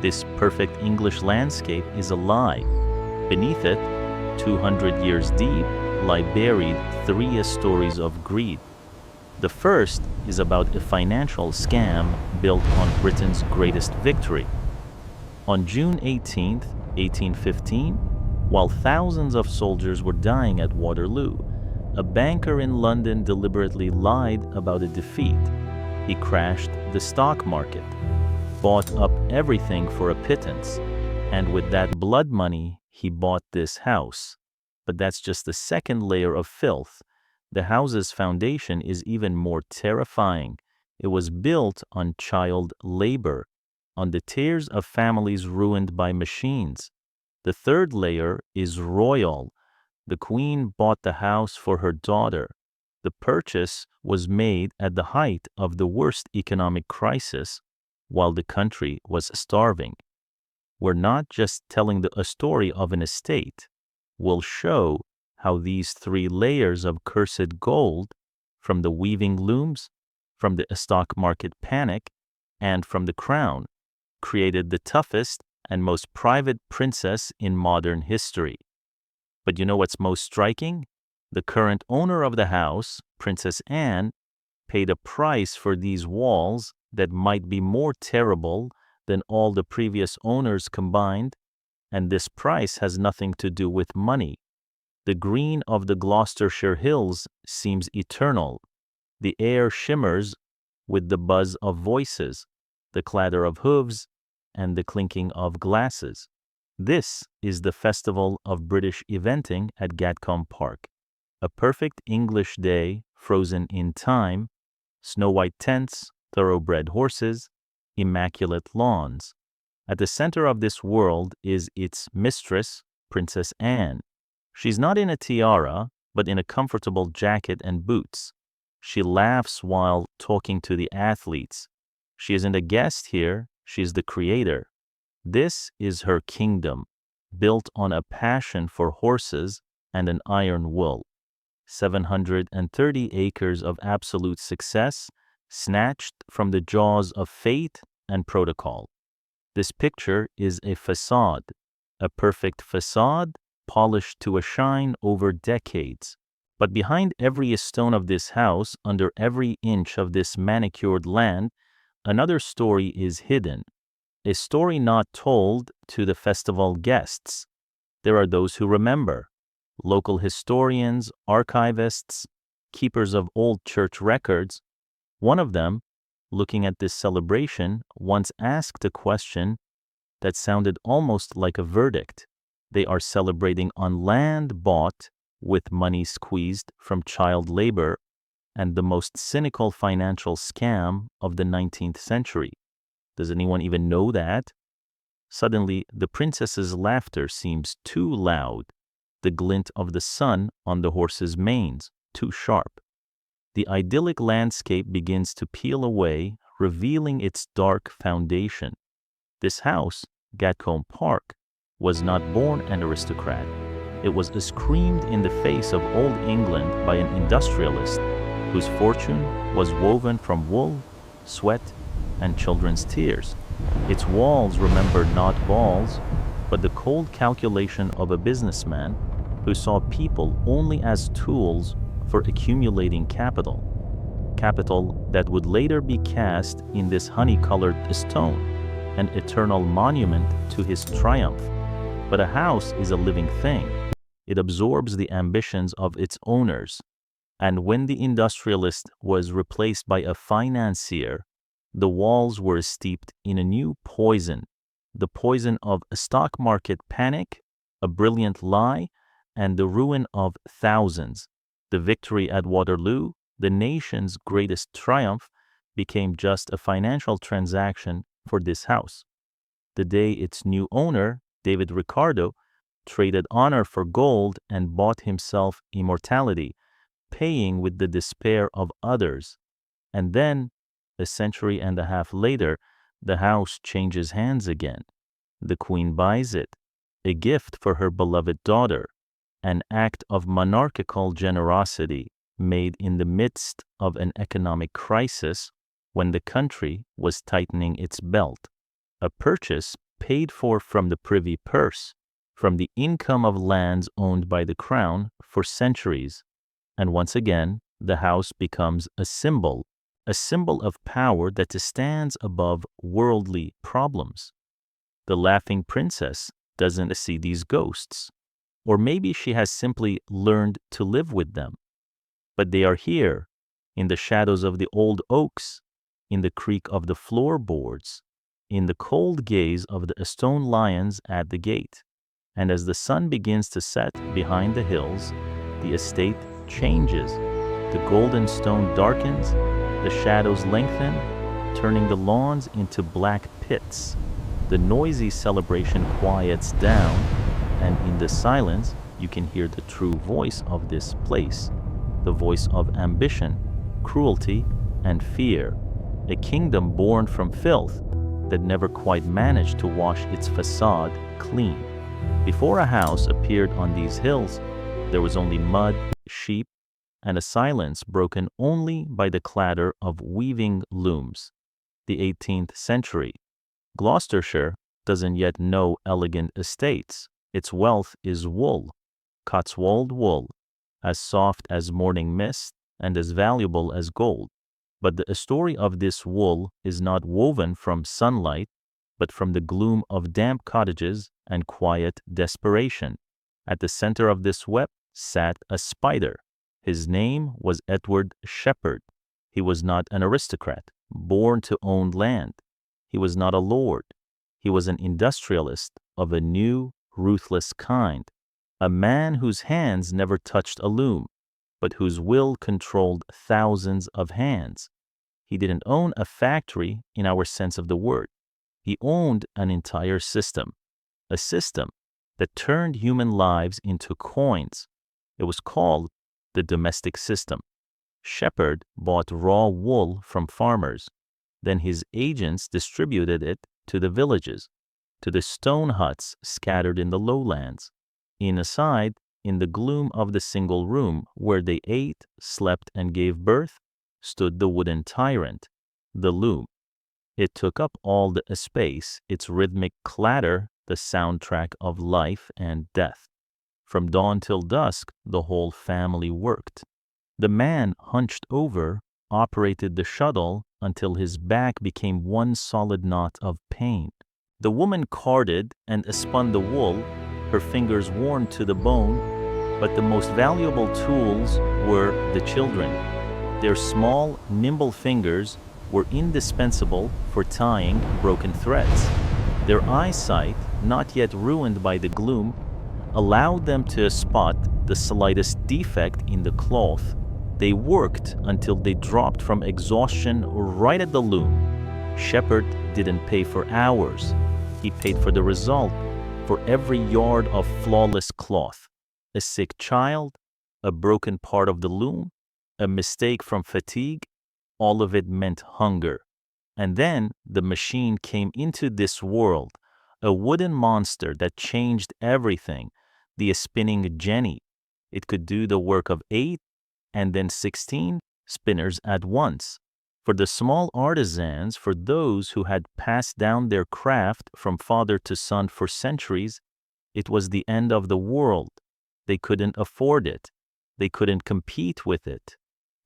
This perfect English landscape is a lie. Beneath it, 200 years deep, lie buried three stories of greed. The first is about a financial scam built on Britain's greatest victory. On June 18, 1815, while thousands of soldiers were dying at Waterloo, a banker in London deliberately lied about a defeat. He crashed the stock market, bought up everything for a pittance, and with that blood money, he bought this house. But that's just the second layer of filth. The house's foundation is even more terrifying. It was built on child labor, on the tears of families ruined by machines. The third layer is royal. The queen bought the house for her daughter. The purchase was made at the height of the worst economic crisis, while the country was starving. We're not just telling a story of an estate. We'll show how these three layers of cursed gold, from the weaving looms, from the stock market panic, and from the crown, created the toughest and most private princess in modern history. But you know what's most striking? The current owner of the house, Princess Anne, paid a price for these walls that might be more terrible than all the previous owners combined, and this price has nothing to do with money. The green of the Gloucestershire hills seems eternal. The air shimmers with the buzz of voices, the clatter of hooves, and the clinking of glasses. This is the festival of British eventing at Gatcombe Park. A perfect English day frozen in time, snow-white tents, thoroughbred horses, immaculate lawns. At the center of this world is its mistress, Princess Anne. She's not in a tiara, but in a comfortable jacket and boots. She laughs while talking to the athletes. She isn't a guest here, she's the creator. This is her kingdom, built on a passion for horses and an iron will. 730 acres of absolute success, snatched from the jaws of fate and protocol. This picture is a facade, a perfect facade polished to a shine over decades. But behind every stone of this house, under every inch of this manicured land, another story is hidden. A story not told to the festival guests. There are those who remember. Local historians, archivists, keepers of old church records. One of them, looking at this celebration, once asked a question that sounded almost like a verdict. They are celebrating on land bought with money squeezed from child labor and the most cynical financial scam of the 19th century. Does anyone even know that? Suddenly, the princess's laughter seems too loud, the glint of the sun on the horses' manes too sharp. The idyllic landscape begins to peel away, revealing its dark foundation. This house, Gatcombe Park, was not born an aristocrat. It was screamed in the face of old England by an industrialist whose fortune was woven from wool, sweat, and children's tears. Its walls remember not balls, but the cold calculation of a businessman who saw people only as tools for accumulating capital. Capital that would later be cast in this honey-colored stone, an eternal monument to his triumph. But a house is a living thing. It absorbs the ambitions of its owners. And when the industrialist was replaced by a financier, the walls were steeped in a new poison, the poison of a stock market panic, a brilliant lie, and the ruin of thousands. The victory at Waterloo, the nation's greatest triumph, became just a financial transaction for this house. The day its new owner, David Ricardo, traded honor for gold and bought himself immortality, paying with the despair of others. And then, a century and a half later, the house changes hands again. The queen buys it, a gift for her beloved daughter, an act of monarchical generosity made in the midst of an economic crisis when the country was tightening its belt, a purchase paid for from the privy purse, from the income of lands owned by the crown for centuries. And once again, the house becomes a symbol of power that stands above worldly problems. The laughing princess doesn't see these ghosts, or maybe she has simply learned to live with them. But they are here, in the shadows of the old oaks, in the creak of the floorboards, in the cold gaze of the stone lions at the gate. And as the sun begins to set behind the hills, the estate changes. The golden stone darkens, the shadows lengthen, turning the lawns into black pits. The noisy celebration quiets down, and in the silence, you can hear the true voice of this place, the voice of ambition, cruelty, and fear, a kingdom born from filth that never quite managed to wash its facade clean. Before a house appeared on these hills, there was only mud, sheep, and a silence broken only by the clatter of weaving looms. The 18th century. Gloucestershire doesn't yet know elegant estates. Its wealth is wool, Cotswold wool, as soft as morning mist and as valuable as gold. But the story of this wool is not woven from sunlight, but from the gloom of damp cottages and quiet desperation. At the center of this web sat a spider. His name was Edward Shepherd. He was not an aristocrat, born to own land. He was not a lord. He was an industrialist of a new, ruthless kind, a man whose hands never touched a loom, but whose will controlled thousands of hands. He didn't own a factory in our sense of the word. He owned an entire system, a system that turned human lives into coins. It was called the domestic system. Shepherd bought raw wool from farmers. Then his agents distributed it to the villages, to the stone huts scattered in the lowlands. Inside, in the gloom of the single room where they ate, slept, and gave birth, stood the wooden tyrant, the loom. It took up all the space, its rhythmic clatter, the soundtrack of life and death. From dawn till dusk, the whole family worked. The man, hunched over, operated the shuttle until his back became one solid knot of pain. The woman carded and spun the wool, her fingers worn to the bone, but the most valuable tools were the children. Their small, nimble fingers were indispensable for tying broken threads. Their eyesight, not yet ruined by the gloom, allowed them to spot the slightest defect in the cloth. They worked until they dropped from exhaustion right at the loom. Shepherd didn't pay for hours. He paid for the result, for every yard of flawless cloth. A sick child, a broken part of the loom, a mistake from fatigue, all of it meant hunger. And then the machine came into this world, a wooden monster that changed everything, the spinning jenny. It could do the work of 8 and then 16 spinners at once. For the small artisans, for those who had passed down their craft from father to son for centuries, it was the end of the world. They couldn't afford it. They couldn't compete with it.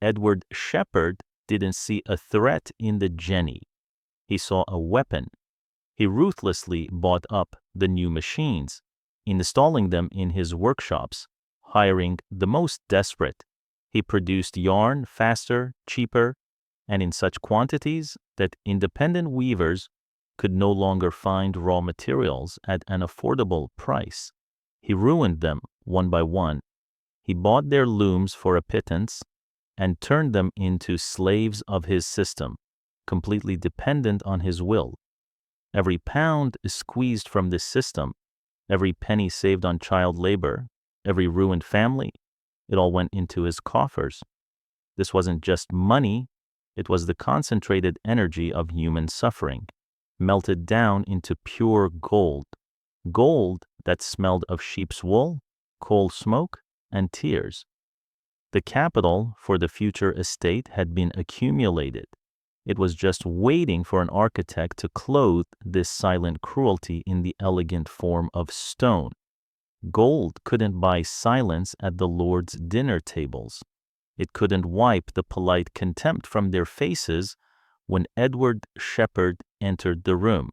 Edward Shepherd didn't see a threat in the jenny. He saw a weapon. He ruthlessly bought up the new machines, installing them in his workshops, hiring the most desperate. He produced yarn faster, cheaper, and in such quantities that independent weavers could no longer find raw materials at an affordable price. He ruined them one by one. He bought their looms for a pittance and turned them into slaves of his system, completely dependent on his will. Every pound squeezed from this system, every penny saved on child labor, every ruined family, it all went into his coffers. This wasn't just money, it was the concentrated energy of human suffering, melted down into pure gold. Gold that smelled of sheep's wool, coal smoke, and tears. The capital for the future estate had been accumulated. It was just waiting for an architect to clothe this silent cruelty in the elegant form of stone. Gold couldn't buy silence at the Lord's dinner tables. It couldn't wipe the polite contempt from their faces when Edward Shepherd entered the room.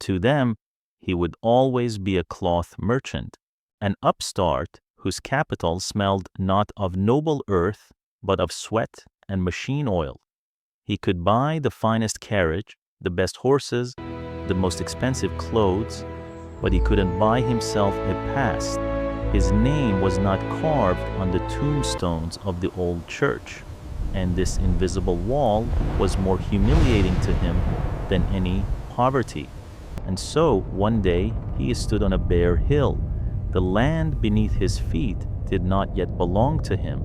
To them, he would always be a cloth merchant, an upstart whose capital smelled not of noble earth, but of sweat and machine oil. He could buy the finest carriage, the best horses, the most expensive clothes, but he couldn't buy himself a past. His name was not carved on the tombstones of the old church, and this invisible wall was more humiliating to him than any poverty. And so, one day, he stood on a bare hill. The land beneath his feet did not yet belong to him,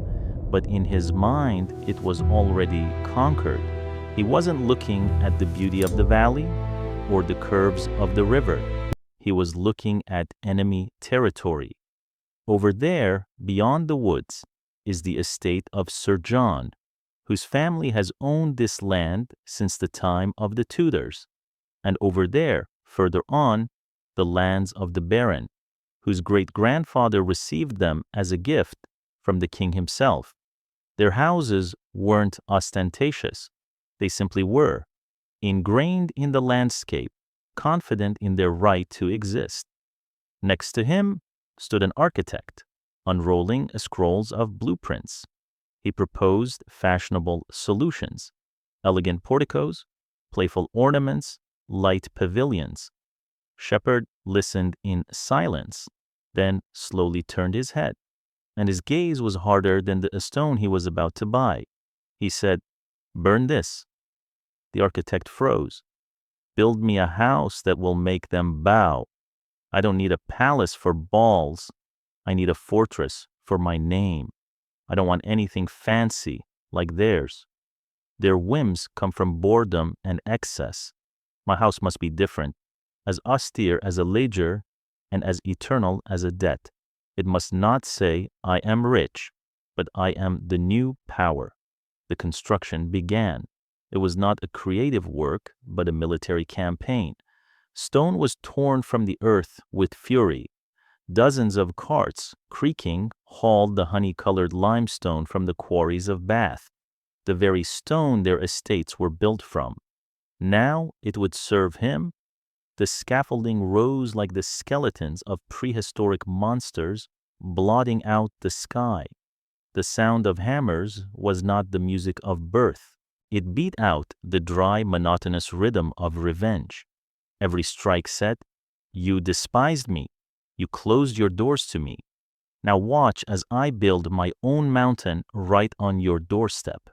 but in his mind it was already conquered. He wasn't looking at the beauty of the valley or the curves of the river. He was looking at enemy territory. Over there, beyond the woods, is the estate of Sir John, whose family has owned this land since the time of the Tudors. And over there, further on, the lands of the Baron, whose great-grandfather received them as a gift from the king himself. Their houses weren't ostentatious. They simply were, ingrained in the landscape, confident in their right to exist. Next to him stood an architect, unrolling scrolls of blueprints. He proposed fashionable solutions, elegant porticos, playful ornaments, light pavilions. Shepherd listened in silence, then slowly turned his head, and his gaze was harder than the stone he was about to buy. He said, "Burn this." The architect froze. "Build me a house that will make them bow. I don't need a palace for balls. I need a fortress for my name. I don't want anything fancy like theirs. Their whims come from boredom and excess. My house must be different, as austere as a ledger and as eternal as a debt. It must not say, 'I am rich,' but 'I am the new power.'" The construction began. It was not a creative work, but a military campaign. Stone was torn from the earth with fury. Dozens of carts, creaking, hauled the honey-colored limestone from the quarries of Bath, the very stone their estates were built from. Now it would serve him. The scaffolding rose like the skeletons of prehistoric monsters, blotting out the sky. The sound of hammers was not the music of birth. It beat out the dry, monotonous rhythm of revenge. Every strike said, "You despised me. You closed your doors to me. Now watch as I build my own mountain right on your doorstep."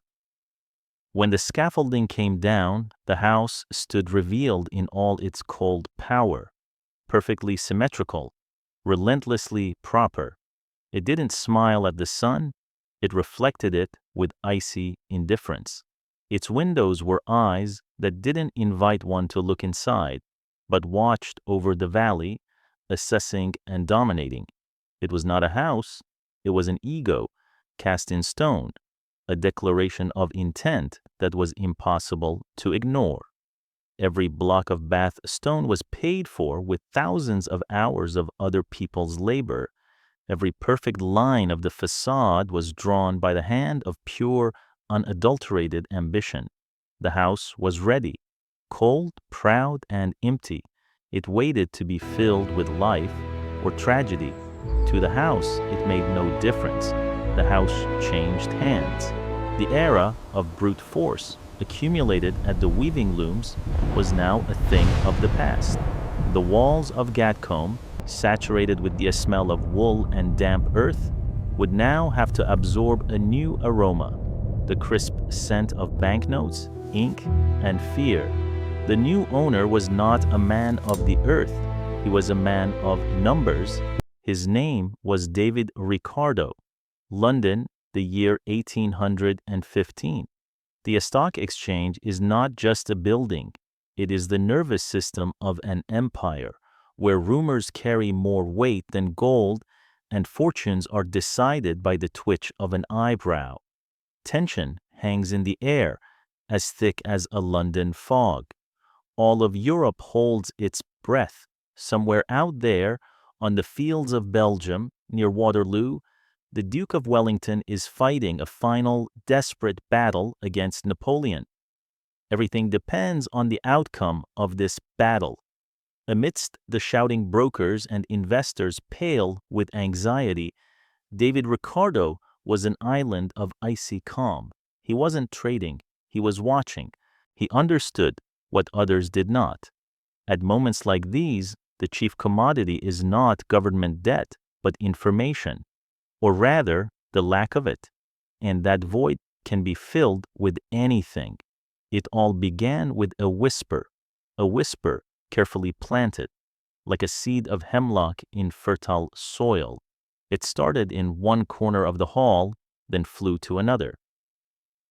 When the scaffolding came down, the house stood revealed in all its cold power, perfectly symmetrical, relentlessly proper. It didn't smile at the sun. It reflected it with icy indifference. Its windows were eyes that didn't invite one to look inside, but watched over the valley, assessing and dominating. It was not a house. It was an ego cast in stone, a declaration of intent that was impossible to ignore. Every block of Bath stone was paid for with thousands of hours of other people's labor. Every perfect line of the facade was drawn by the hand of pure, unadulterated ambition. The house was ready, cold, proud, and empty. It waited to be filled with life or tragedy. To the house, it made no difference. The house changed hands. The era of brute force, accumulated at the weaving looms, was now a thing of the past. The walls of Gatcombe, saturated with the smell of wool and damp earth, would now have to absorb a new aroma, the crisp scent of banknotes, ink, and fear. The new owner was not a man of the earth. He was a man of numbers. His name was David Ricardo. London, the year 1815. The stock exchange is not just a building. It is the nervous system of an empire, where rumors carry more weight than gold and fortunes are decided by the twitch of an eyebrow. Tension hangs in the air as thick as a London fog. All of Europe holds its breath. Somewhere out there, on the fields of Belgium, near Waterloo, the Duke of Wellington is fighting a final, desperate battle against Napoleon. Everything depends on the outcome of this battle. Amidst the shouting brokers and investors pale with anxiety, David Ricardo was an island of icy calm. He wasn't trading, he was watching. He understood what others did not. At moments like these, the chief commodity is not government debt, but information, or rather, the lack of it. And that void can be filled with anything. It all began with a whisper carefully planted, like a seed of hemlock in fertile soil. It started in one corner of the hall, then flew to another.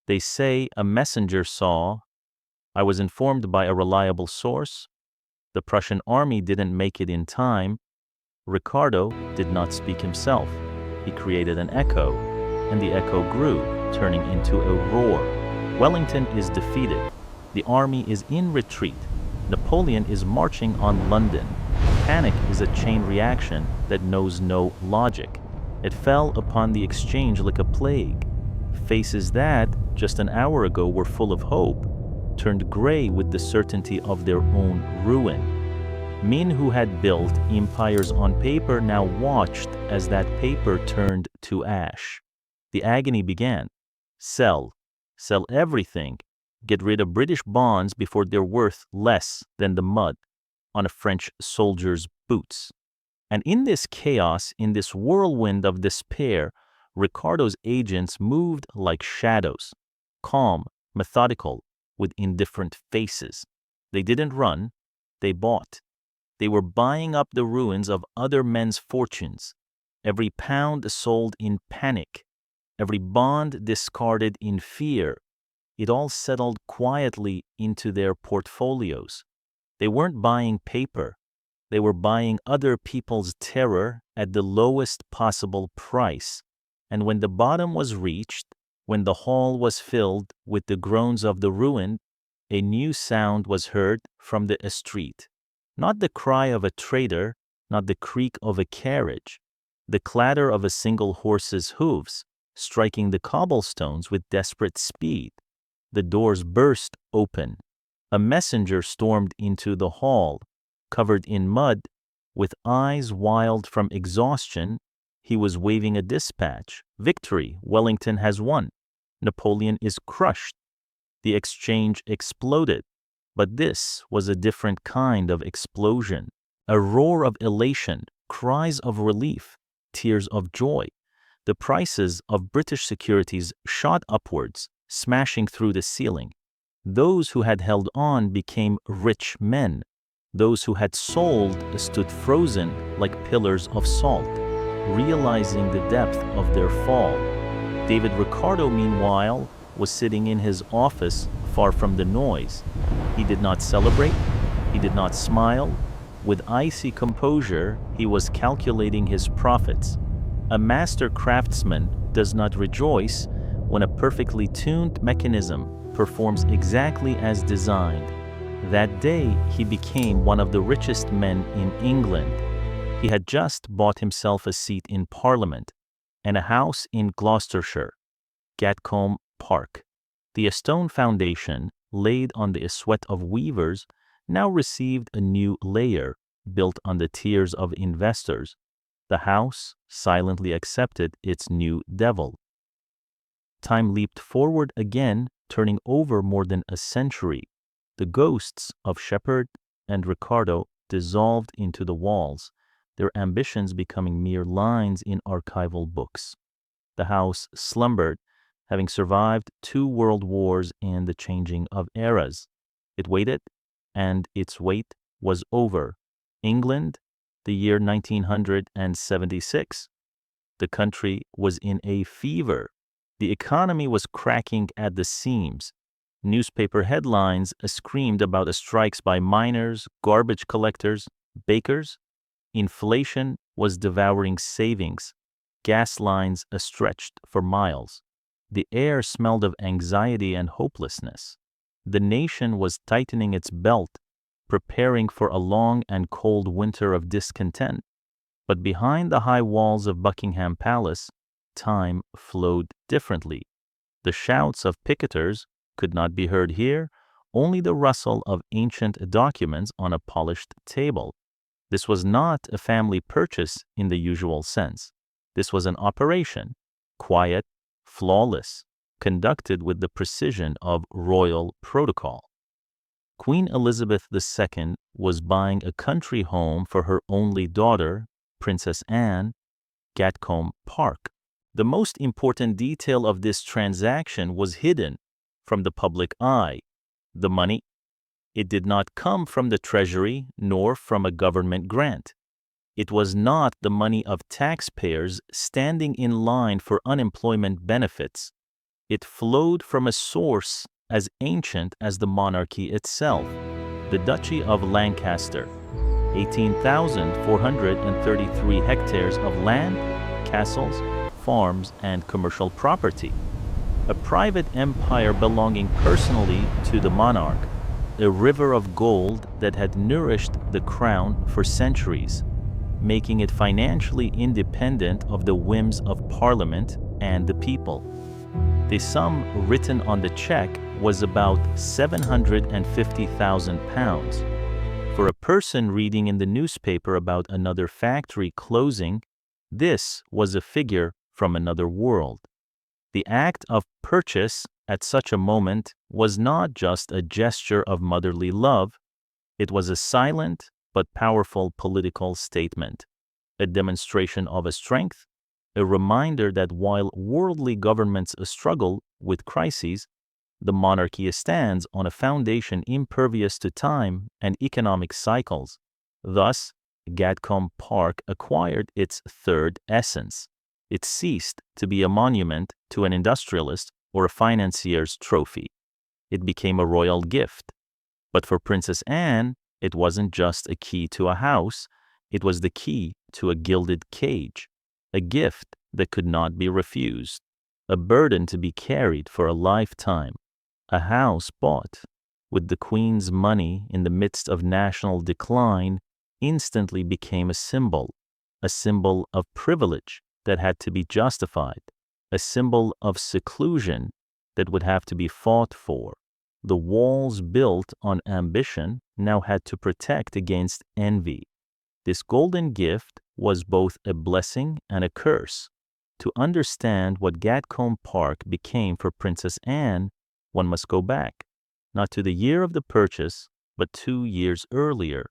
They say a messenger saw. I was informed by a reliable source. The Prussian army didn't make it in time. Ricardo did not speak himself. He created an echo, and the echo grew, turning into a roar. Wellington is defeated. The army is in retreat. Napoleon is marching on London. Panic is a chain reaction that knows no logic. It fell upon the exchange like a plague. Faces that, just an hour ago, were full of hope, turned gray with the certainty of their own ruin. Men who had built empires on paper now watched as that paper turned to ash. The agony began. Sell everything. Get rid of British bonds before they're worth less than the mud on a French soldier's boots. And in this chaos, in this whirlwind of despair, Ricardo's agents moved like shadows, calm, methodical, with indifferent faces. They didn't run, they bought. They were buying up the ruins of other men's fortunes. Every pound sold in panic, every bond discarded in fear. It all settled quietly into their portfolios. They weren't buying paper. They were buying other people's terror at the lowest possible price. And when the bottom was reached, when the hall was filled with the groans of the ruined, a new sound was heard from the street. Not the cry of a trader, not the creak of a carriage, the clatter of a single horse's hooves, striking the cobblestones with desperate speed. The doors burst open. A messenger stormed into the hall, covered in mud, with eyes wild from exhaustion. He was waving a dispatch. Victory! Wellington has won. Napoleon is crushed. The exchange exploded. But this was a different kind of explosion. A roar of elation, cries of relief, tears of joy. The prices of British securities shot upwards, smashing through the ceiling. Those who had held on became rich men. Those who had sold stood frozen like pillars of salt, realizing the depth of their fall. David Ricardo, meanwhile, was sitting in his office far from the noise. He did not celebrate. He did not smile. With icy composure, he was calculating his profits. A master craftsman does not rejoice when a perfectly tuned mechanism performs exactly as designed. That day, he became one of the richest men in England. He had just bought himself a seat in Parliament and a house in Gloucestershire, Gatcombe Park. The stone foundation, laid on the sweat of weavers, now received a new layer built on the tears of investors. The house silently accepted its new devil. Time leaped forward again, turning over more than a century. The ghosts of Shepherd and Ricardo dissolved into the walls, their ambitions becoming mere lines in archival books. The house slumbered, having survived 2 world wars and the changing of eras. It waited, and its wait was over. England, the year 1976. The country was in a fever. The economy was cracking at the seams. Newspaper headlines screamed about strikes by miners, garbage collectors, bakers. Inflation was devouring savings. Gas lines stretched for miles. The air smelled of anxiety and hopelessness. The nation was tightening its belt, preparing for a long and cold winter of discontent. But behind the high walls of Buckingham Palace, time flowed differently. The shouts of picketers could not be heard here, only the rustle of ancient documents on a polished table. This was not a family purchase in the usual sense. This was an operation, quiet, flawless, conducted with the precision of royal protocol. Queen Elizabeth II was buying a country home for her only daughter, Princess Anne, Gatcombe Park. The most important detail of this transaction was hidden from the public eye: the money. It did not come from the treasury nor from a government grant. It was not the money of taxpayers standing in line for unemployment benefits. It flowed from a source as ancient as the monarchy itself, the Duchy of Lancaster. 18,433 hectares of land, castles, farms, and commercial property. A private empire belonging personally to the monarch, a river of gold that had nourished the crown for centuries, making it financially independent of the whims of Parliament and the people. The sum written on the check was about £750,000. For a person reading in the newspaper about another factory closing, this was a figure from another world. The act of purchase at such a moment was not just a gesture of motherly love, it was a silent but powerful political statement, a demonstration of a strength, a reminder that while worldly governments struggle with crises, the monarchy stands on a foundation impervious to time and economic cycles. Thus, Gatcombe Park acquired its third essence. It ceased to be a monument to an industrialist or a financier's trophy. It became a royal gift. But for Princess Anne, it wasn't just a key to a house, it was the key to a gilded cage, a gift that could not be refused, a burden to be carried for a lifetime. A house bought with the Queen's money in the midst of national decline instantly became a symbol of privilege that had to be justified, a symbol of seclusion that would have to be fought for. The walls built on ambition now had to protect against envy. This golden gift was both a blessing and a curse. To understand what Gatcombe Park became for Princess Anne, one must go back, not to the year of the purchase, but 2 years earlier,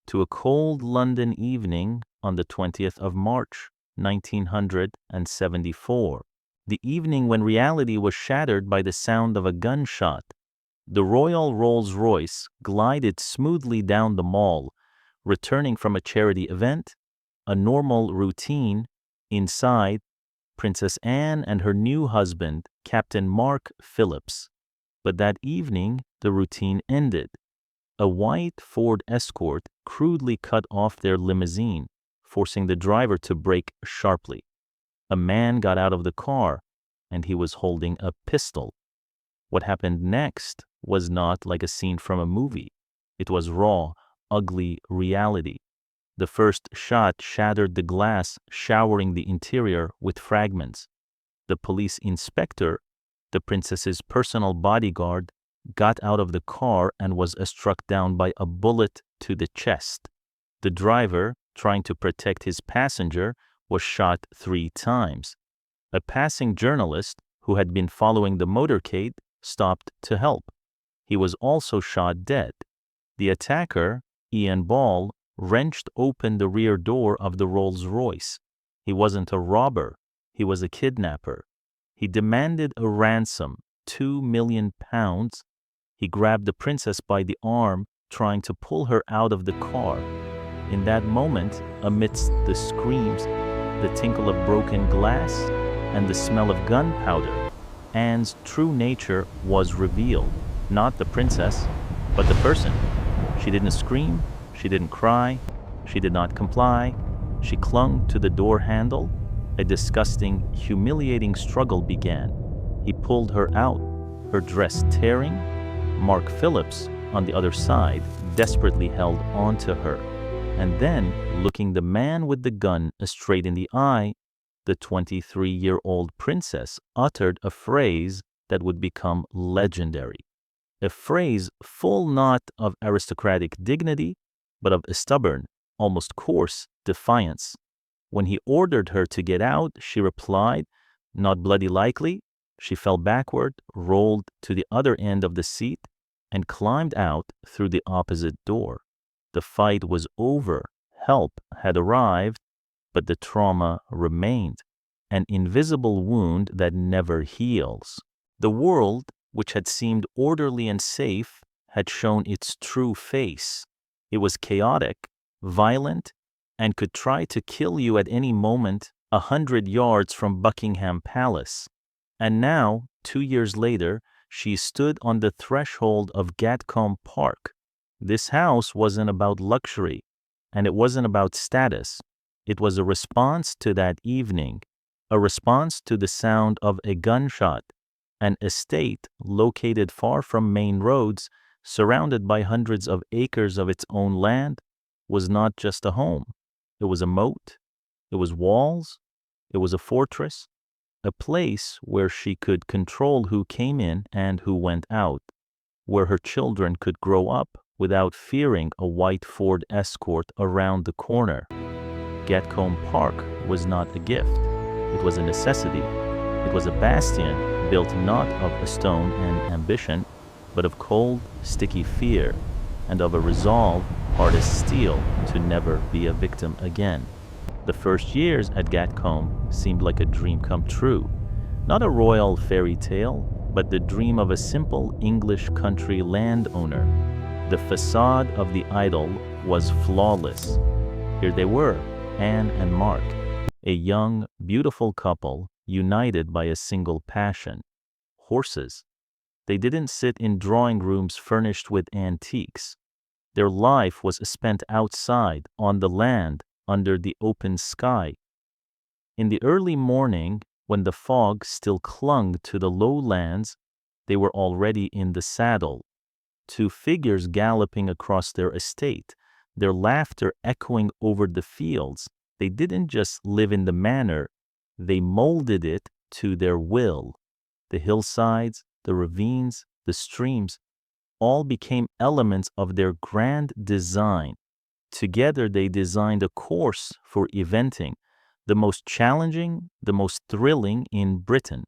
to a cold London evening on the 20th of March, 1974, the evening when reality was shattered by the sound of a gunshot. The Royal Rolls-Royce glided smoothly down the Mall, returning from a charity event, a normal routine. Inside, Princess Anne and her new husband, Captain Mark Phillips. But that evening, the routine ended. A white Ford Escort crudely cut off their limousine, forcing the driver to brake sharply. A man got out of the car, and he was holding a pistol. What happened next was not like a scene from a movie. It was raw, ugly reality. The first shot shattered the glass, showering the interior with fragments. The police inspector, the princess's personal bodyguard, got out of the car and was struck down by a bullet to the chest. The driver, trying to protect his passenger, was shot 3 times. A passing journalist, who had been following the motorcade, stopped to help. He was also shot dead. The attacker, Ian Ball, wrenched open the rear door of the Rolls-Royce. He wasn't a robber, he was a kidnapper. He demanded a ransom, £2 million. He grabbed the princess by the arm, trying to pull her out of the car. In that moment, amidst the screams, the tinkle of broken glass, and the smell of gunpowder, Anne's true nature was revealed. Not the princess, but the person. She didn't scream, she didn't cry, she did not comply. She clung to the door handle. A disgusting, humiliating struggle began. He pulled her out, her dress tearing, Mark Phillips, on the other side, desperately held on to her. And then, looking the man with the gun straight in the eye, the 23-year-old princess uttered a phrase that would become legendary. A phrase full not of aristocratic dignity, but of a stubborn, almost coarse defiance. When he ordered her to get out, she replied, "Not bloody likely." She fell backward, rolled to the other end of the seat, and climbed out through the opposite door. The fight was over. Help had arrived, but the trauma remained, an invisible wound that never heals. The world, which had seemed orderly and safe, had shown its true face. It was chaotic, violent, and could try to kill you at any moment 100 yards from Buckingham Palace. And now, 2 years later, she stood on the threshold of Gatcombe Park. This house wasn't about luxury, and it wasn't about status. It was a response to that evening, a response to the sound of a gunshot. An estate located far from main roads, surrounded by hundreds of acres of its own land, was not just a home. It was a moat, it was walls, it was a fortress, a place where she could control who came in and who went out, where her children could grow up without fearing a white Ford Escort around the corner. Gatcombe Park was not a gift. It was a necessity. It was a bastion built not of a stone and ambition, but of cold, sticky fear, and of a resolve hard as steel to never be a victim again. The first years at Gatcombe seemed like a dream come true. Not a royal fairy tale, but the dream of a simple English country landowner. The facade of the idol was flawless. Here they were, Anne and Mark, a young, beautiful couple united by a single passion: horses. They didn't sit in drawing rooms furnished with antiques. Their life was spent outside, on the land, under the open sky. In the early morning, when the fog still clung to the lowlands, they were already in the saddle. Two figures galloping across their estate, their laughter echoing over the fields. They didn't just live in the manor, they molded it to their will. The hillsides, the ravines, the streams, all became elements of their grand design. Together they designed a course for eventing, the most challenging, the most thrilling in Britain.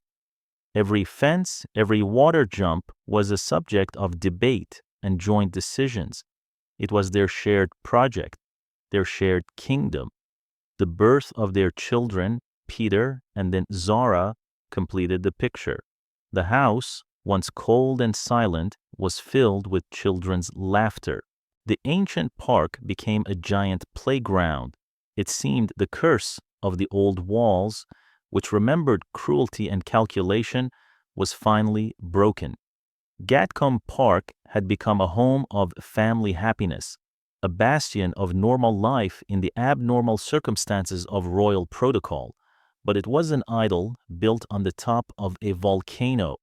Every fence, every water jump was a subject of debate and joint decisions. It was their shared project, their shared kingdom. The birth of their children, Peter and then Zara, completed the picture. The house, once cold and silent, was filled with children's laughter. The ancient park became a giant playground. It seemed the curse of the old walls, which remembered cruelty and calculation, was finally broken. Gatcombe Park had become a home of family happiness, a bastion of normal life in the abnormal circumstances of royal protocol, but it was an idol built on the top of a volcano.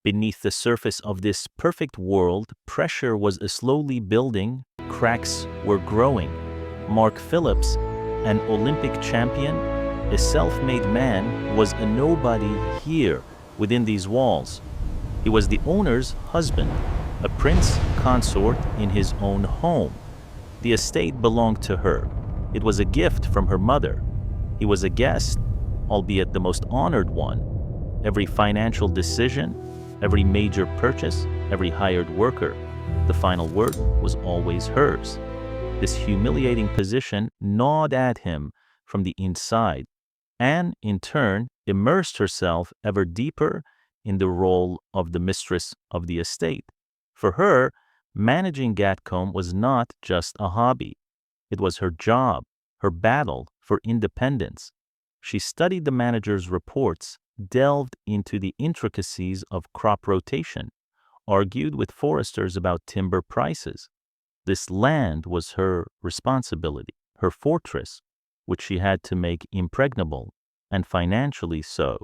Beneath the surface of this perfect world, pressure was slowly building, cracks were growing. Mark Phillips, an Olympic champion, a self-made man, was a nobody here within these walls. He was the owner's husband, a prince consort in his own home. The estate belonged to her. It was a gift from her mother. He was a guest, albeit the most honored one. Every financial decision, every major purchase, every hired worker, the final word was always hers. This humiliating position gnawed at him from the inside. Anne, in turn, immersed herself ever deeper in the role of the mistress of the estate. For her, managing Gatcombe was not just a hobby. It was her job, her battle for independence. She studied the manager's reports, delved into the intricacies of crop rotation, argued with foresters about timber prices. This land was her responsibility, her fortress, which she had to make impregnable, and financially so.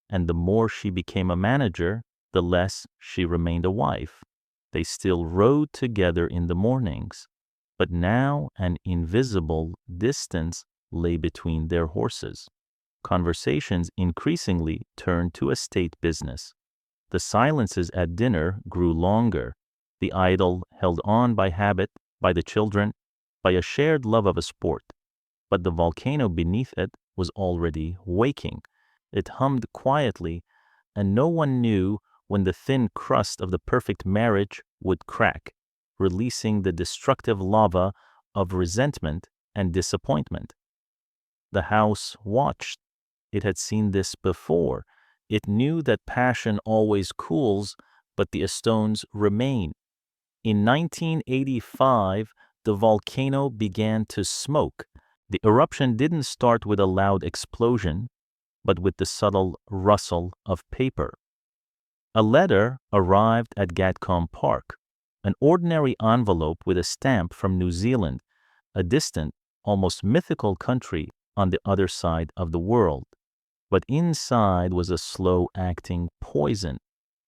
And the more she became a manager, the less she remained a wife. They still rode together in the mornings, but now an invisible distance lay between their horses. Conversations increasingly turned to estate business. The silences at dinner grew longer, the idle held on by habit, by the children, by a shared love of a sport. But the volcano beneath it was already waking. It hummed quietly, and no one knew when the thin crust of the perfect marriage would crack, releasing the destructive lava of resentment and disappointment. The house watched. It had seen this before. It knew that passion always cools, but the stones remain. In 1985, the volcano began to smoke. The eruption didn't start with a loud explosion, but with the subtle rustle of paper. A letter arrived at Gatcombe Park, an ordinary envelope with a stamp from New Zealand, a distant, almost mythical country on the other side of the world. But inside was a slow-acting poison.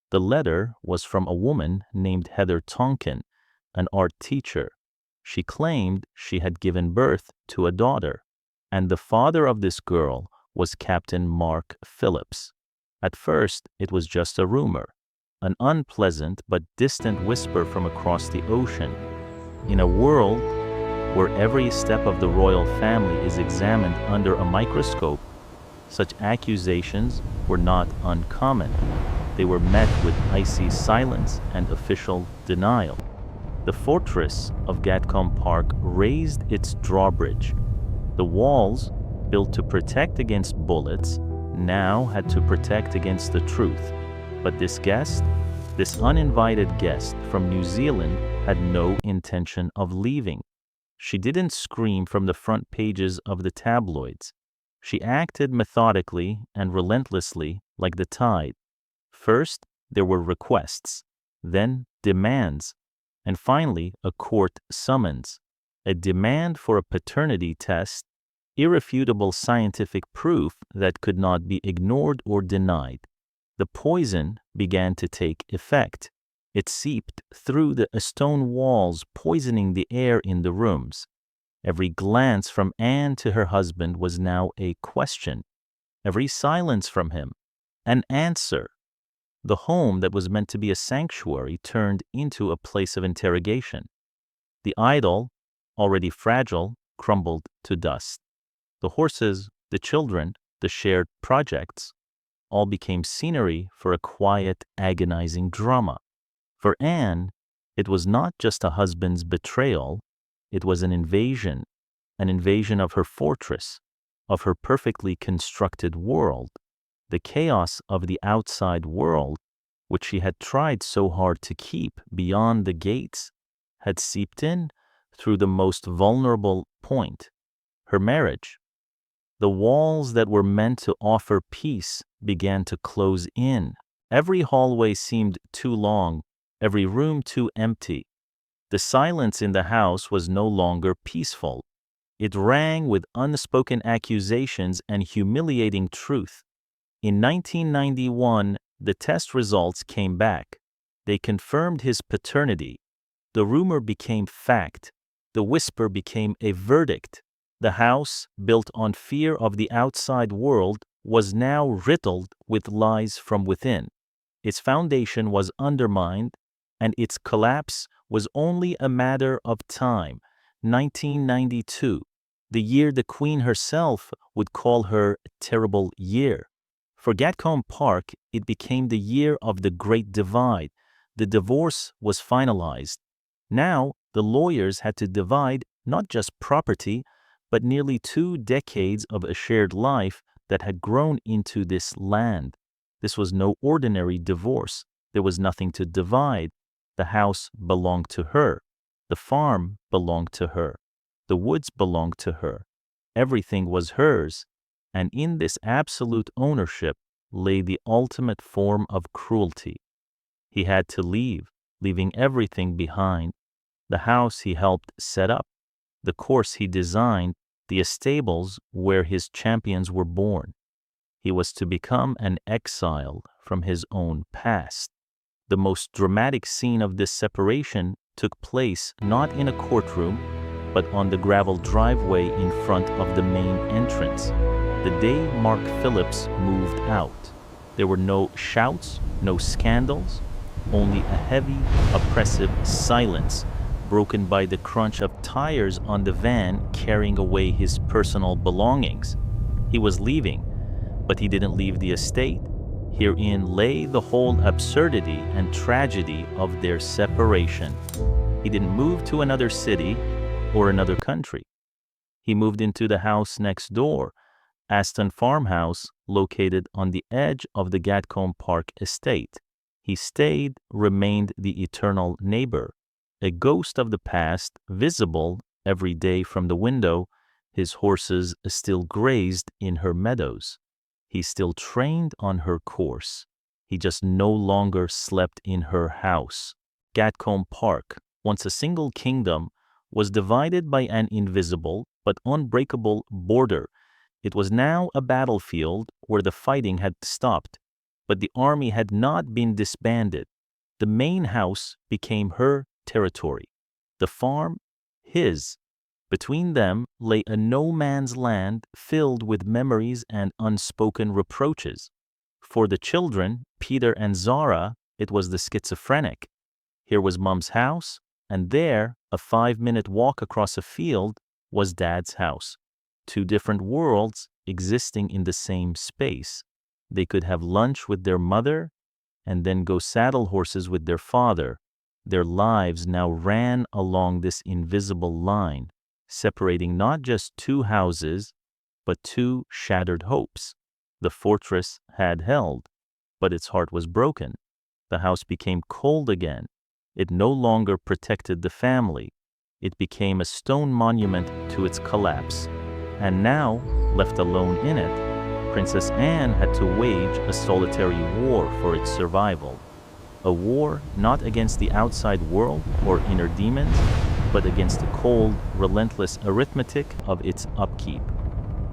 The letter was from a woman named Heather Tonkin, an art teacher. She claimed she had given birth to a daughter, and the father of this girl was Captain Mark Phillips. At first, it was just a rumor, an unpleasant but distant whisper from across the ocean. In a world where every step of the royal family is examined under a microscope, such accusations were not uncommon. They were met with icy silence and official denial. The fortress of Gatcombe Park raised its drawbridge. The walls, built to protect against bullets, now had to protect against the truth. But this uninvited guest from New Zealand, had no intention of leaving. She didn't scream from the front pages of the tabloids. She acted methodically and relentlessly like the tide. First, there were requests, then demands, and finally a court summons. A demand for a paternity test, irrefutable scientific proof that could not be ignored or denied. The poison began to take effect. It seeped through the stone walls, poisoning the air in the rooms. Every glance from Anne to her husband was now a question. Every silence from him, an answer. The home that was meant to be a sanctuary turned into a place of interrogation. The idol, already fragile, crumbled to dust. The horses, the children, the shared projects, all became scenery for a quiet, agonizing drama. For Anne, it was not just a husband's betrayal, it was an invasion of her fortress, of her perfectly constructed world. The chaos of the outside world, which she had tried so hard to keep beyond the gates, had seeped in through the most vulnerable point, her marriage. The walls that were meant to offer peace began to close in. Every hallway seemed too long, every room too empty. The silence in the house was no longer peaceful. It rang with unspoken accusations and humiliating truth. In 1991, the test results came back. They confirmed his paternity. The rumor became fact. The whisper became a verdict. The house, built on fear of the outside world, was now riddled with lies from within. Its foundation was undermined, and its collapse was only a matter of time. 1992, the year the Queen herself would call her a terrible year. For Gatcombe Park, it became the year of the Great Divide. The divorce was finalized. Now, the lawyers had to divide not just property, but nearly 2 decades of a shared life that had grown into this land. This was no ordinary divorce. There was nothing to divide. The house belonged to her. The farm belonged to her. The woods belonged to her. Everything was hers. And in this absolute ownership lay the ultimate form of cruelty. He had to leave, leaving everything behind. The house he helped set up, the course he designed, the stables where his champions were born. He was to become an exile from his own past. The most dramatic scene of this separation took place not in a courtroom, but on the gravel driveway in front of the main entrance. The day Mark Phillips moved out, there were no shouts, no scandals, only a heavy, oppressive silence broken by the crunch of tires on the van carrying away his personal belongings. He was leaving, but he didn't leave the estate. Herein lay the whole absurdity and tragedy of their separation. He didn't move to another city or another country. He moved into the house next door, Aston Farmhouse, located on the edge of the Gatcombe Park estate. He stayed, remained the eternal neighbor, a ghost of the past, visible every day from the window. His horses still grazed in her meadows. He still trained on her course. He just no longer slept in her house. Gatcombe Park, once a single kingdom, was divided by an invisible but unbreakable border. It was now a battlefield where the fighting had stopped, but the army had not been disbanded. The main house became her territory, the farm his. Between them lay a no-man's land filled with memories and unspoken reproaches. For the children, Peter and Zara, it was the schizophrenic. Here was Mom's house, and there, a 5-minute walk across a field, was Dad's house. Two different worlds existing in the same space. They could have lunch with their mother and then go saddle horses with their father. Their lives now ran along this invisible line, separating not just two houses, but two shattered hopes. The fortress had held, but its heart was broken. The house became cold again. It no longer protected the family. It became a stone monument to its collapse. And now, left alone in it, Princess Anne had to wage a solitary war for its survival. A war not against the outside world or inner demons, but against the cold, relentless arithmetic of its upkeep.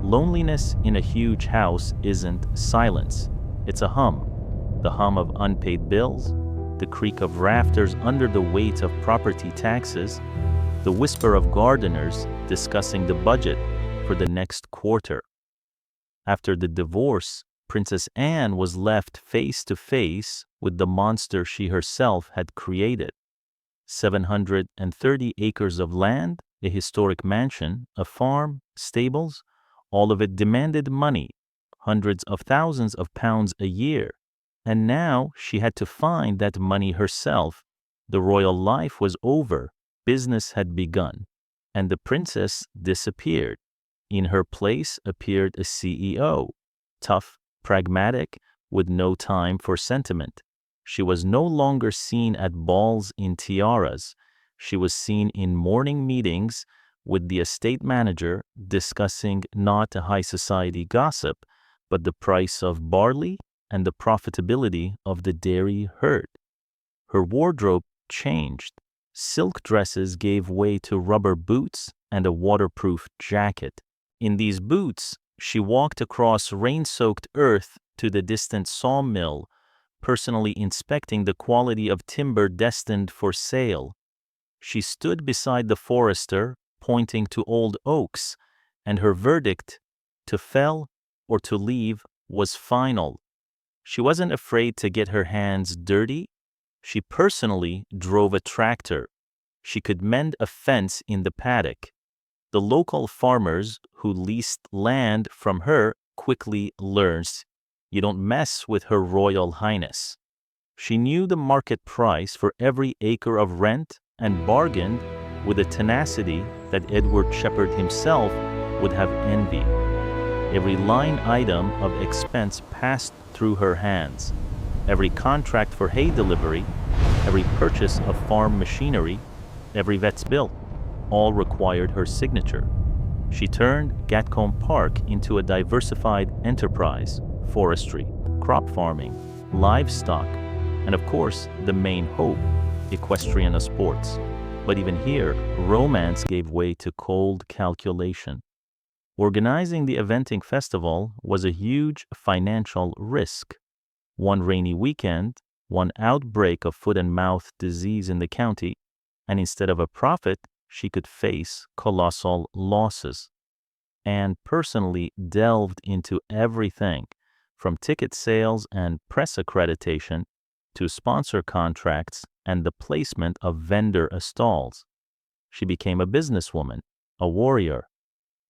Loneliness in a huge house isn't silence. It's a hum. The hum of unpaid bills, the creak of rafters under the weight of property taxes, the whisper of gardeners discussing the budget for the next quarter. After the divorce, Princess Anne was left face to face with the monster she herself had created. 730 acres of land, a historic mansion, a farm, stables, all of it demanded money, hundreds of thousands of pounds a year. And now she had to find that money herself. The royal life was over, business had begun, and the princess disappeared. In her place appeared a CEO, tough, pragmatic, with no time for sentiment. She was no longer seen at balls in tiaras. She was seen in morning meetings with the estate manager discussing not a high society gossip, but the price of barley and the profitability of the dairy herd. Her wardrobe changed. Silk dresses gave way to rubber boots and a waterproof jacket. In these boots, she walked across rain-soaked earth to the distant sawmill, personally inspecting the quality of timber destined for sale. She stood beside the forester, pointing to old oaks, and her verdict, to fell or to leave, was final. She wasn't afraid to get her hands dirty. She personally drove a tractor. She could mend a fence in the paddock. The local farmers who leased land from her quickly learned, you don't mess with Her Royal Highness. She knew the market price for every acre of rent and bargained with a tenacity that Edward Shepherd himself would have envied. Every line item of expense passed through her hands. Every contract for hay delivery, every purchase of farm machinery, every vet's bill, all required her signature. She turned Gatcombe Park into a diversified enterprise: forestry, crop farming, livestock, and of course, the main hope, equestrian sports. But even here, romance gave way to cold calculation. Organizing the eventing festival was a huge financial risk. One rainy weekend, one outbreak of foot-and-mouth disease in the county, and instead of a profit, she could face colossal losses. Anne personally delved into everything, from ticket sales and press accreditation to sponsor contracts and the placement of vendor stalls. She became a businesswoman, a warrior.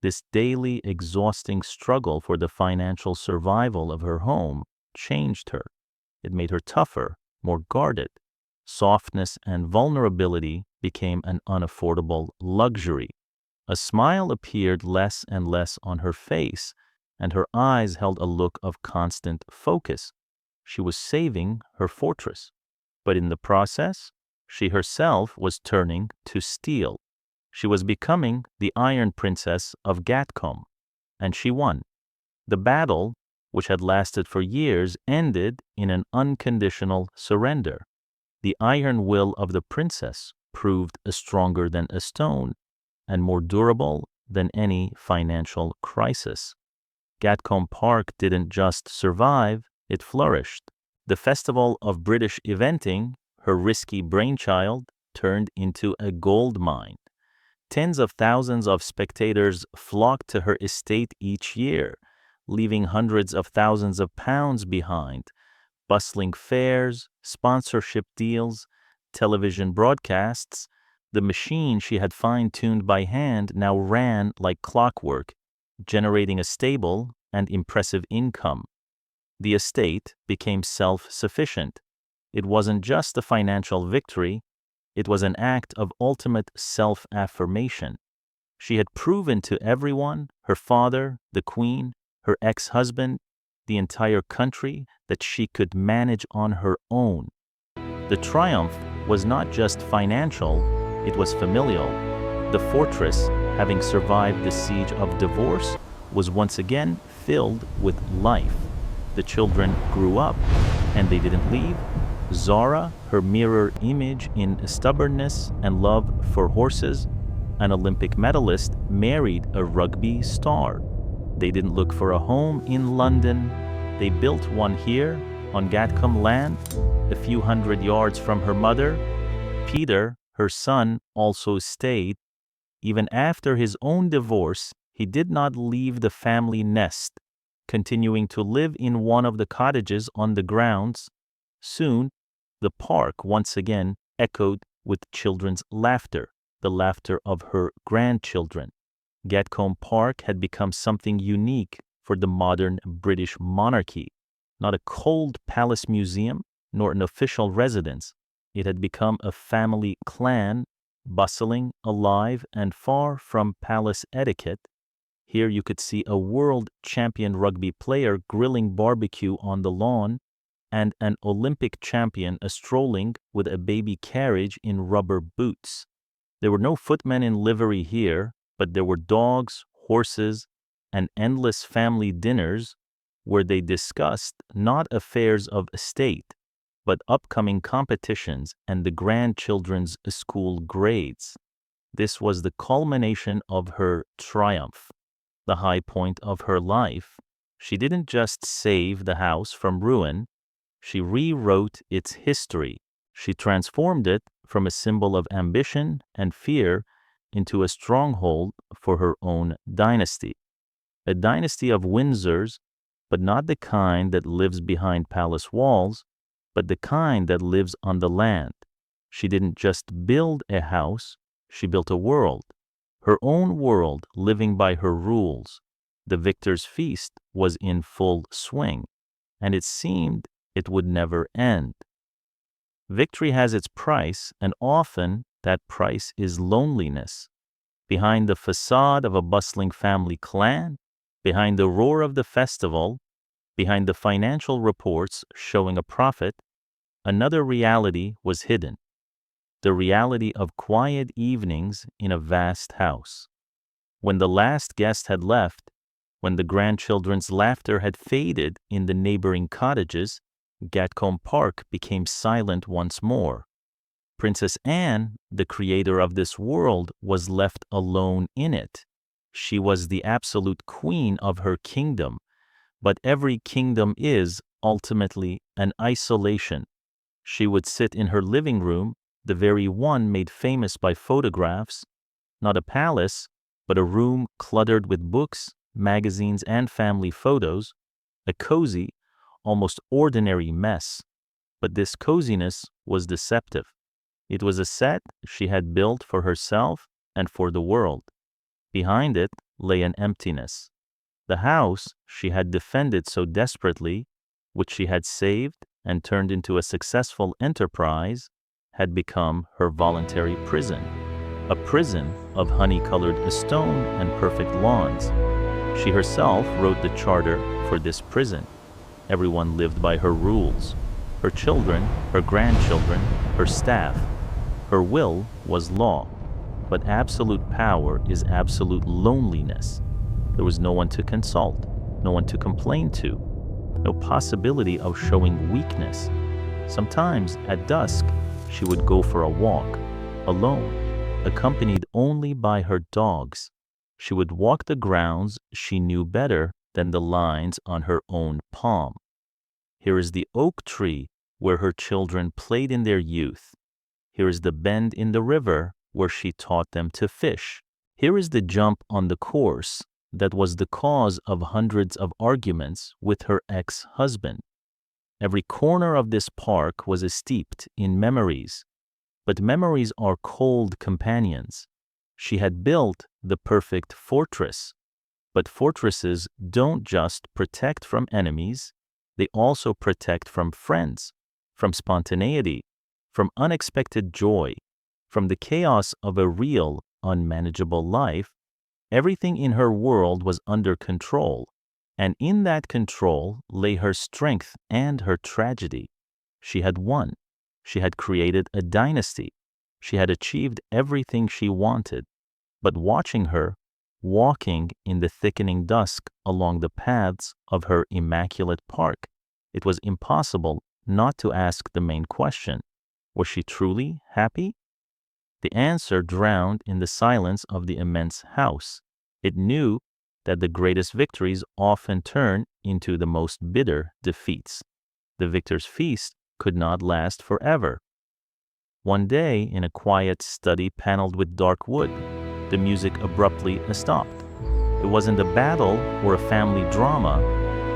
This daily exhausting struggle for the financial survival of her home changed her. It made her tougher, more guarded. Softness and vulnerability became an unaffordable luxury. A smile appeared less and less on her face, and her eyes held a look of constant focus. She was saving her fortress, but in the process, she herself was turning to steel. She was becoming the Iron Princess of Gatcombe, and she won. The battle, which had lasted for years, ended in an unconditional surrender. The iron will of the princess proved stronger than a stone and more durable than any financial crisis. Gatcombe Park didn't just survive, it flourished. The Festival of British Eventing, her risky brainchild, turned into a gold mine. Tens of thousands of spectators flocked to her estate each year, leaving hundreds of thousands of pounds behind. Bustling fairs, sponsorship deals, television broadcasts, the machine she had fine-tuned by hand now ran like clockwork, generating a stable and impressive income. The estate became self-sufficient. It wasn't just a financial victory, it was an act of ultimate self-affirmation. She had proven to everyone, her father, the Queen, her ex-husband, the entire country, that she could manage on her own. The triumph was not just financial, it was familial. The fortress, having survived the siege of divorce, was once again filled with life. The children grew up, and they didn't leave. Zara, her mirror image in stubbornness and love for horses, an Olympic medalist, married a rugby star. They didn't look for a home in London. They built one here on Gatcombe land, a few hundred yards from her mother. Peter, her son, also stayed. Even after his own divorce, he did not leave the family nest, continuing to live in one of the cottages on the grounds. Soon, the park once again echoed with children's laughter, the laughter of her grandchildren. Gatcombe Park had become something unique for the modern British monarchy, not a cold palace museum, nor an official residence. It had become a family clan, bustling, alive, and far from palace etiquette. Here you could see a world champion rugby player grilling barbecue on the lawn, and an Olympic champion strolling with a baby carriage in rubber boots. There were no footmen in livery here, but there were dogs, horses, and endless family dinners where they discussed not affairs of state, but upcoming competitions and the grandchildren's school grades. This was the culmination of her triumph, the high point of her life. She didn't just save the house from ruin, she rewrote its history. She transformed it from a symbol of ambition and fear into a stronghold for her own dynasty. A dynasty of Windsors, but not the kind that lives behind palace walls, but the kind that lives on the land. She didn't just build a house, she built a world. Her own world living by her rules. The victor's feast was in full swing, and it seemed it would never end. Victory has its price, and often that price is loneliness. Behind the facade of a bustling family clan, behind the roar of the festival, behind the financial reports showing a profit, another reality was hidden. The reality of quiet evenings in a vast house. When the last guest had left, when the grandchildren's laughter had faded in the neighboring cottages, Gatcombe Park became silent once more. Princess Anne, the creator of this world, was left alone in it. She was the absolute queen of her kingdom, but every kingdom is, ultimately, an isolation. She would sit in her living room, the very one made famous by photographs, not a palace, but a room cluttered with books, magazines, and family photos, a cozy, almost ordinary mess. But this coziness was deceptive. It was a set she had built for herself and for the world. Behind it lay an emptiness. The house she had defended so desperately, which she had saved and turned into a successful enterprise, had become her voluntary prison. A prison of honey-colored stone and perfect lawns. She herself wrote the charter for this prison. Everyone lived by her rules. Her children, her grandchildren, her staff. Her will was law. But absolute power is absolute loneliness. There was no one to consult, no one to complain to, no possibility of showing weakness. Sometimes, at dusk, she would go for a walk, alone, accompanied only by her dogs. She would walk the grounds she knew better than the lines on her own palm. Here is the oak tree where her children played in their youth. Here is the bend in the river where she taught them to fish. Here is the jump on the course that was the cause of hundreds of arguments with her ex-husband. Every corner of this park was steeped in memories, but memories are cold companions. She had built the perfect fortress, but fortresses don't just protect from enemies, they also protect from friends, from spontaneity, from unexpected joy, from the chaos of a real, unmanageable life. Everything in her world was under control, and in that control lay her strength and her tragedy. She had won. She had created a dynasty. She had achieved everything she wanted. But watching her, walking in the thickening dusk along the paths of her immaculate park, it was impossible not to ask the main question: was she truly happy? The answer drowned in the silence of the immense house. It knew that the greatest victories often turn into the most bitter defeats. The victor's feast could not last forever. One day, in a quiet study paneled with dark wood, the music abruptly stopped. It wasn't a battle or a family drama.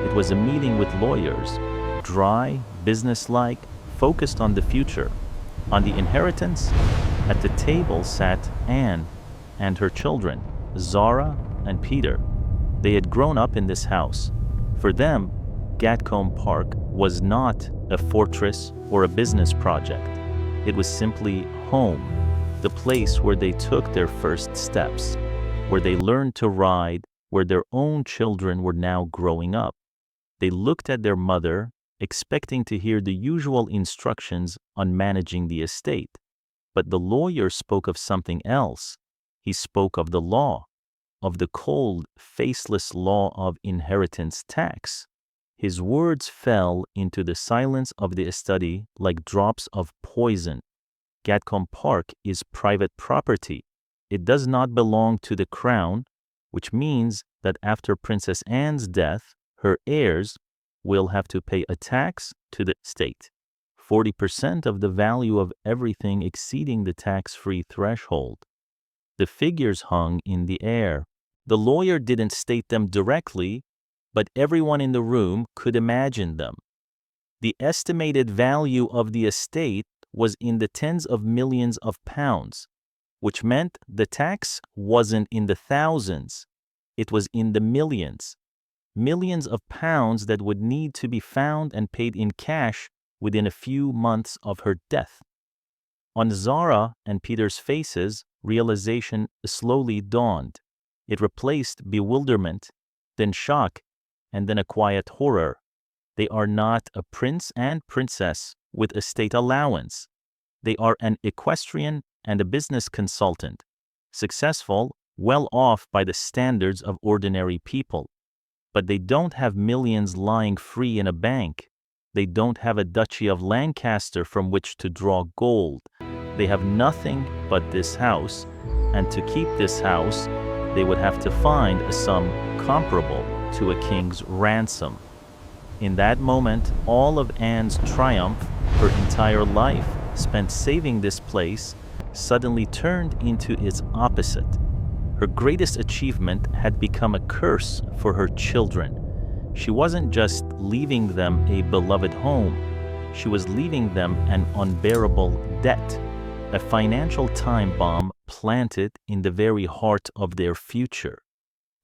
It was a meeting with lawyers, dry, businesslike, focused on the future. On the inheritance, at the table sat Anne and her children, Zara and Peter. They had grown up in this house. For them, Gatcombe Park was not a fortress or a business project. It was simply home, the place where they took their first steps, where they learned to ride, where their own children were now growing up. They looked at their mother, expecting to hear the usual instructions on managing the estate. But the lawyer spoke of something else. He spoke of the law, of the cold, faceless law of inheritance tax. His words fell into the silence of the study like drops of poison. Gatcombe Park is private property. It does not belong to the crown, which means that after Princess Anne's death, her heirs will have to pay a tax to the state, 40% of the value of everything exceeding the tax-free threshold. The figures hung in the air. The lawyer didn't state them directly, but everyone in the room could imagine them. The estimated value of the estate was in the tens of millions of pounds, which meant the tax wasn't in the thousands, it was in the millions. Millions of pounds that would need to be found and paid in cash within a few months of her death. On Zara and Peter's faces, realization slowly dawned. It replaced bewilderment, then shock, and then a quiet horror. They are not a prince and princess with estate allowance. They are an equestrian and a business consultant, successful, well off by the standards of ordinary people. But they don't have millions lying free in a bank. They don't have a duchy of Lancaster from which to draw gold. They have nothing but this house, and to keep this house, they would have to find a sum comparable to a king's ransom. In that moment, all of Anne's triumph her entire life spent saving this place suddenly turned into its opposite. Her greatest achievement had become a curse for her children. She wasn't just leaving them a beloved home, she was leaving them an unbearable debt, a financial time bomb planted in the very heart of their future.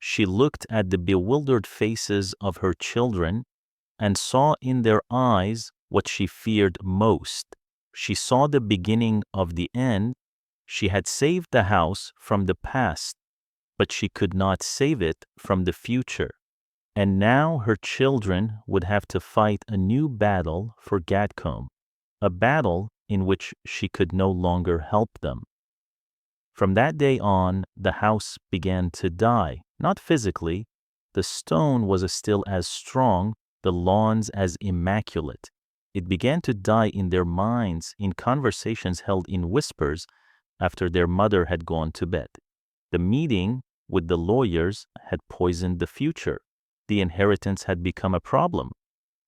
She looked at the bewildered faces of her children and saw in their eyes what she feared most. She saw the beginning of the end. She had saved the house from the past, but she could not save it from the future. And now her children would have to fight a new battle for Gatcombe, a battle in which she could no longer help them. From that day on, the house began to die, not physically. The stone was still as strong, the lawns as immaculate. It began to die in their minds, in conversations held in whispers after their mother had gone to bed. The meeting with the lawyers had poisoned the future. The inheritance had become a problem.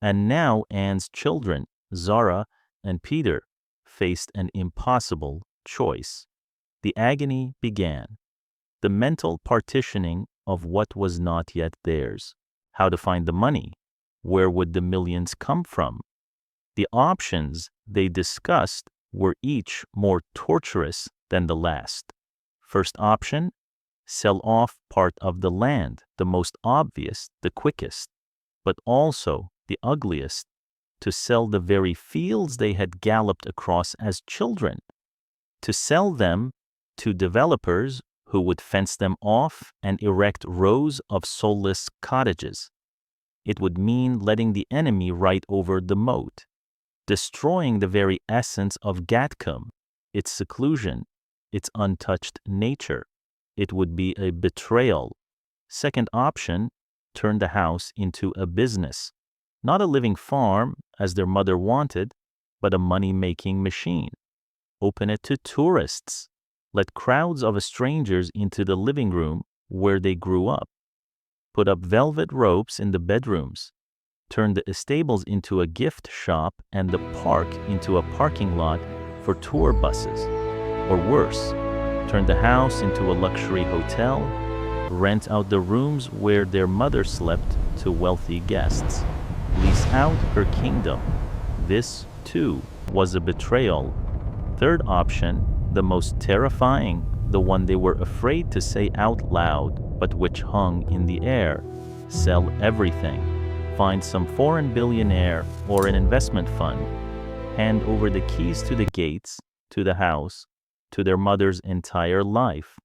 And now Anne's children, Zara and Peter, faced an impossible choice. The agony began. The mental partitioning of what was not yet theirs. How to find the money? Where would the millions come from? The options they discussed were each more torturous than the last. First option, sell off part of the land, the most obvious, the quickest, but also the ugliest, to sell the very fields they had galloped across as children, to sell them to developers who would fence them off and erect rows of soulless cottages. It would mean letting the enemy right over the moat, destroying the very essence of Gatcombe, its seclusion, its untouched nature. It would be a betrayal. Second option, turn the house into a business. Not a living farm, as their mother wanted, but a money-making machine. Open it to tourists. Let crowds of strangers into the living room where they grew up. Put up velvet ropes in the bedrooms. Turn the stables into a gift shop and the park into a parking lot for tour buses. Or worse, turn the house into a luxury hotel. Rent out the rooms where their mother slept to wealthy guests. Lease out her kingdom. This, too, was a betrayal. Third option, the most terrifying, the one they were afraid to say out loud, but which hung in the air. Sell everything. Find some foreign billionaire or an investment fund. Hand over the keys to the gates, to the house, to their mother's entire life.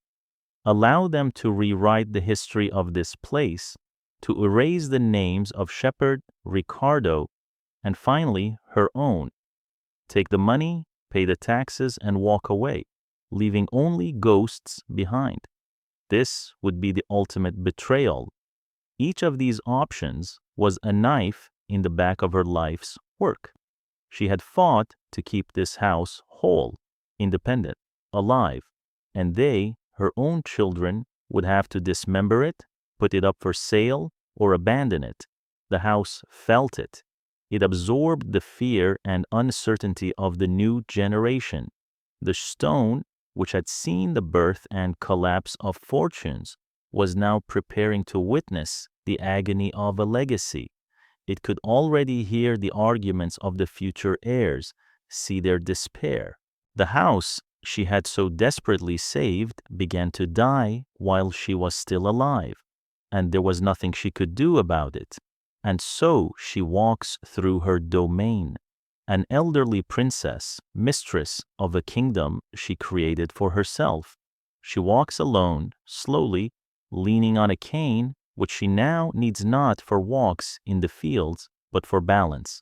Allow them to rewrite the history of this place, to erase the names of Shepherd, Ricardo, and finally her own. Take the money, pay the taxes, and walk away, leaving only ghosts behind. This would be the ultimate betrayal. Each of these options was a knife in the back of her life's work. She had fought to keep this house whole, independent, alive, and they, her own children, would have to dismember it, put it up for sale, or abandon it. The house felt it. It absorbed the fear and uncertainty of the new generation. The stone, which had seen the birth and collapse of fortunes, was now preparing to witness the agony of a legacy. It could already hear the arguments of the future heirs, see their despair. The house she had so desperately saved began to die while she was still alive, and there was nothing she could do about it. And so she walks through her domain, an elderly princess, mistress of a kingdom she created for herself. She walks alone, slowly, leaning on a cane, which she now needs not for walks in the fields, but for balance.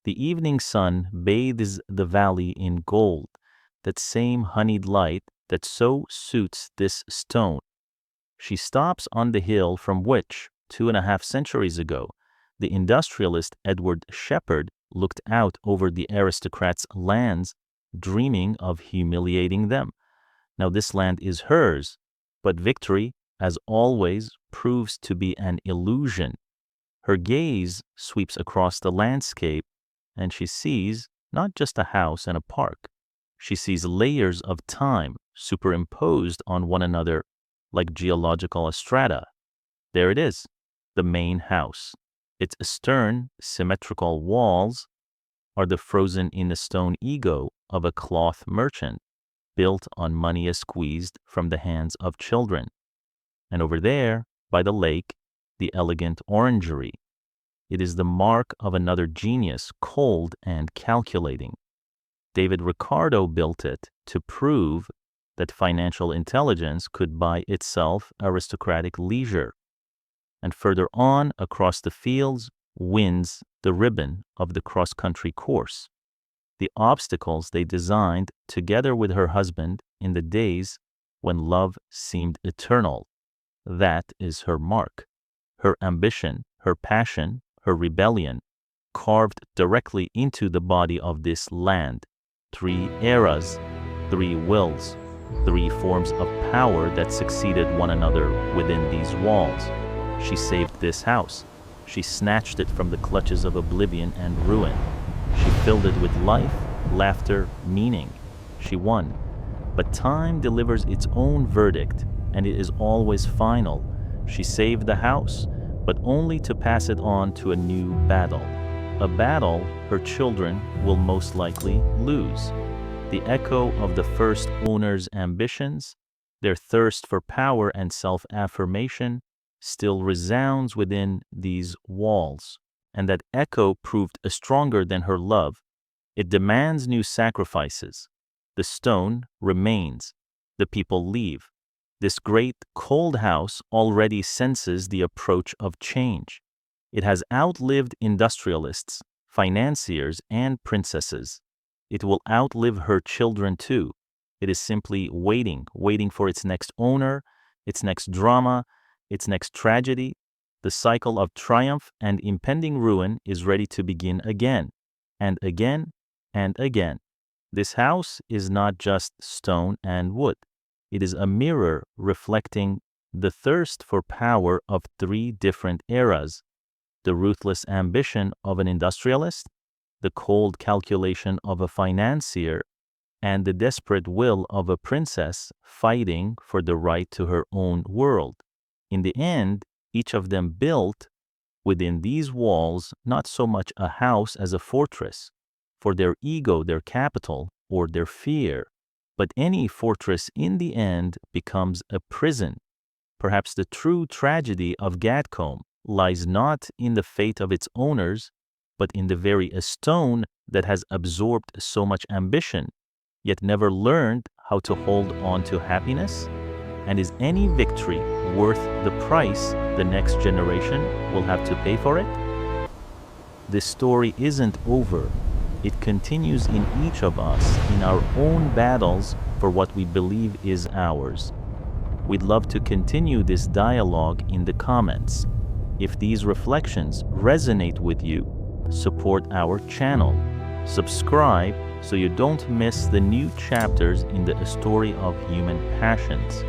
The evening sun bathes the valley in gold, that same honeyed light that so suits this stone. She stops on the hill from which, 2.5 centuries ago, the industrialist Edward Shepherd looked out over the aristocrats' lands, dreaming of humiliating them. Now this land is hers, but victory, as always, proves to be an illusion. Her gaze sweeps across the landscape, and she sees not just a house and a park. She sees layers of time superimposed on one another like geological strata. There it is, the main house. Its stern, symmetrical walls are the frozen-in-stone ego of a cloth merchant built on money squeezed from the hands of children. And over there, by the lake, the elegant orangery. It is the mark of another genius, cold and calculating. David Ricardo built it to prove that financial intelligence could buy itself aristocratic leisure. And further on, across the fields, wins the ribbon of the cross-country course. The obstacles they designed together with her husband in the days when love seemed eternal. That is her mark. Her ambition, her passion, her rebellion, carved directly into the body of this land. 3 eras, 3 wills, 3 forms of power that succeeded one another within these walls. She saved this house. She snatched it from the clutches of oblivion and ruin. She filled it with life, laughter, meaning. She won. But time delivers its own verdict, and it is always final. She saved the house, but only to pass it on to a new battle. A battle her children will most likely lose. The echo of the first owner's ambitions, their thirst for power and self-affirmation, still resounds within these walls, and that echo proved stronger than her love. It demands new sacrifices. The stone remains. The people leave. This great, cold house already senses the approach of change. It has outlived industrialists, financiers, and princesses. It will outlive her children too. It is simply waiting for its next owner, its next drama, its next tragedy. The cycle of triumph and impending ruin is ready to begin again, and again, and again. This house is not just stone and wood. It is a mirror reflecting the thirst for power of 3 different eras: the ruthless ambition of an industrialist, the cold calculation of a financier, and the desperate will of a princess fighting for the right to her own world. In the end, each of them built within these walls not so much a house as a fortress, for their ego, their capital, or their fear. But any fortress in the end becomes a prison. Perhaps the true tragedy of Gatcombe lies not in the fate of its owners, but in the very stone that has absorbed so much ambition, yet never learned how to hold on to happiness. And is any victory worth the price the next generation will have to pay for it? This story isn't over. It continues in each of us, in our own battles for what we believe is ours. We'd love to continue this dialogue in the comments. If these reflections resonate with you, support our channel. Subscribe so you don't miss the new chapters in the story of human passions.